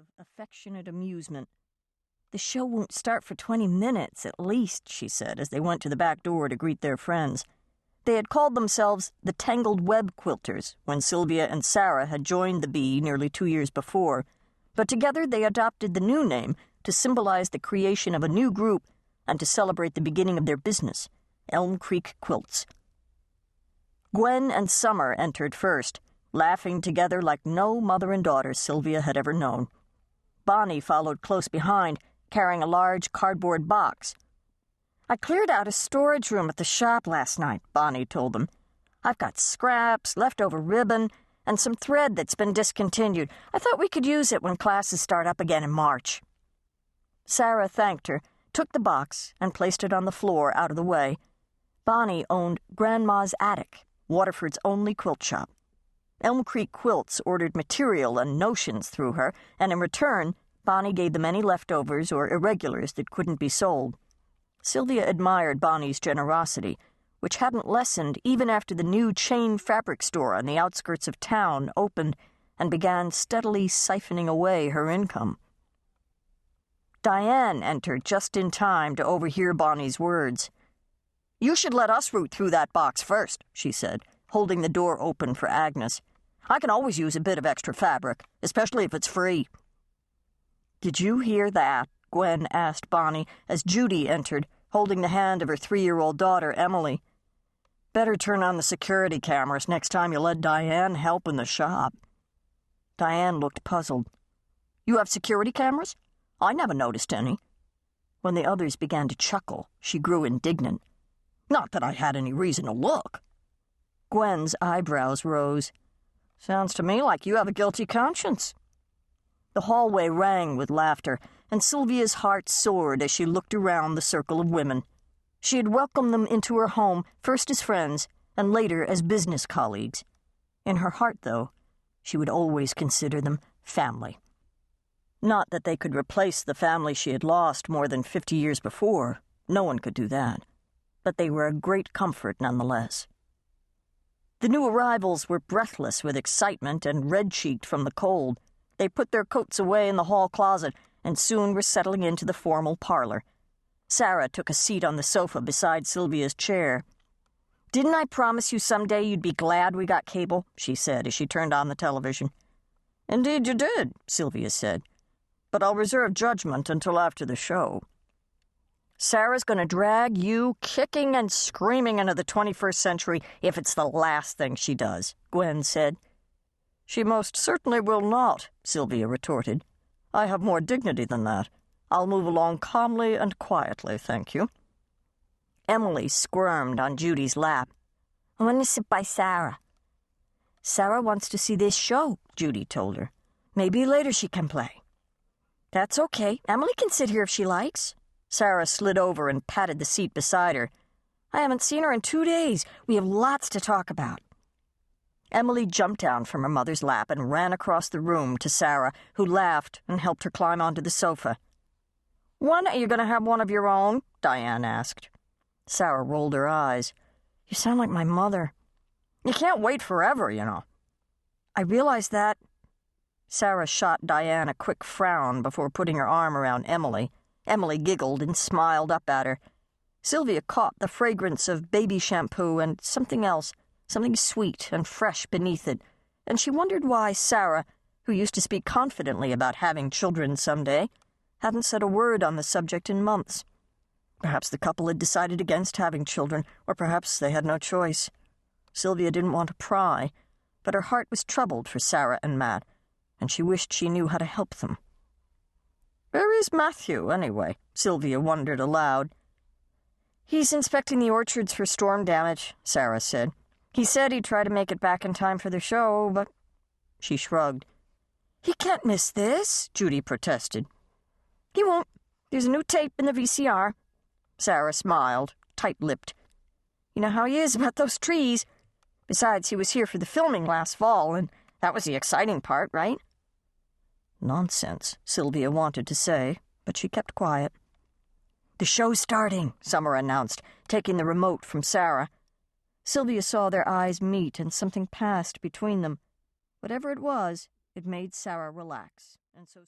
of affectionate amusement. "The show won't start for 20 minutes, at least," she said, as they went to the back door to greet their friends. They had called themselves the Tangled Web Quilters when Sylvia and Sarah had joined the Bee nearly 2 years before, but together they adopted the new name to symbolize the creation of a new group and to celebrate the beginning of their business, Elm Creek Quilts. Gwen and Summer entered first, laughing together like no mother and daughter Sylvia had ever known. Bonnie followed close behind, carrying a large cardboard box. "I cleared out a storage room at the shop last night," Bonnie told them. "I've got scraps, leftover ribbon, and some thread that's been discontinued. I thought we could use it when classes start up again in March." Sarah thanked her, took the box, and placed it on the floor out of the way. Bonnie owned Grandma's Attic, Waterford's only quilt shop. Elm Creek Quilts ordered material and notions through her, and in return, Bonnie gave them any leftovers or irregulars that couldn't be sold. Sylvia admired Bonnie's generosity, which hadn't lessened even after the new chain fabric store on the outskirts of town opened and began steadily siphoning away her income. Diane entered just in time to overhear Bonnie's words. "You should let us root through that box first," she said, holding the door open for Agnes. "I can always use a bit of extra fabric, especially if it's free." "Did you hear that?" Gwen asked Bonnie as Judy entered, holding the hand of her 3-year-old daughter, Emily. "Better turn on the security cameras next time you let Diane help in the shop." Diane looked puzzled. "You have security cameras? I never noticed any." When the others began to chuckle, she grew indignant. "Not that I had any reason to look." Gwen's eyebrows rose. "Sounds to me like you have a guilty conscience." The hallway rang with laughter, and Sylvia's heart soared as she looked around the circle of women. She had welcomed them into her home, first as friends, and later as business colleagues. In her heart, though, she would always consider them family. Not that they could replace the family she had lost more than 50 years before. No one could do that. But they were a great comfort nonetheless. The new arrivals were breathless with excitement and red-cheeked from the cold. They put their coats away in the hall closet and soon were settling into the formal parlor. Sarah took a seat on the sofa beside Sylvia's chair. "Didn't I promise you someday you'd be glad we got cable?" she said as she turned on the television. "Indeed you did," Sylvia said. "But I'll reserve judgment until after the show." "Sarah's going to drag you kicking and screaming into the 21st century if it's the last thing she does," Gwen said. "She most certainly will not," Sylvia retorted. "I have more dignity than that. I'll move along calmly and quietly, thank you." Emily squirmed on Judy's lap. "I want to sit by Sarah." "Sarah wants to see this show," Judy told her. "Maybe later she can play." "That's okay. Emily can sit here if she likes." Sarah slid over and patted the seat beside her. "I haven't seen her in 2 days. We have lots to talk about." Emily jumped down from her mother's lap and ran across the room to Sarah, who laughed and helped her climb onto the sofa. "When are you going to have one of your own?" Diane asked. Sarah rolled her eyes. "You sound like my mother." "You can't wait forever, you know." "I realize that." Sarah shot Diane a quick frown before putting her arm around Emily. Emily giggled and smiled up at her. Sylvia caught the fragrance of baby shampoo and something else, something sweet and fresh beneath it, and she wondered why Sarah, who used to speak confidently about having children someday, hadn't said a word on the subject in months. Perhaps the couple had decided against having children, or perhaps they had no choice. Sylvia didn't want to pry, but her heart was troubled for Sarah and Matt, and she wished she knew how to help them. "Where is Matthew, anyway?" Sylvia wondered aloud. "He's inspecting the orchards for storm damage," Sarah said. "He said he'd try to make it back in time for the show, but—" She shrugged. "He can't miss this," Judy protested. "He won't. There's a new tape in the VCR." Sarah smiled, tight-lipped. "You know how he is about those trees. Besides, he was here for the filming last fall, and that was the exciting part, right?" "Nonsense," Sylvia wanted to say, but she kept quiet. "The show's starting," Summer announced, taking the remote from Sarah. Sylvia saw their eyes meet and something passed between them. Whatever it was, it made Sarah relax, and so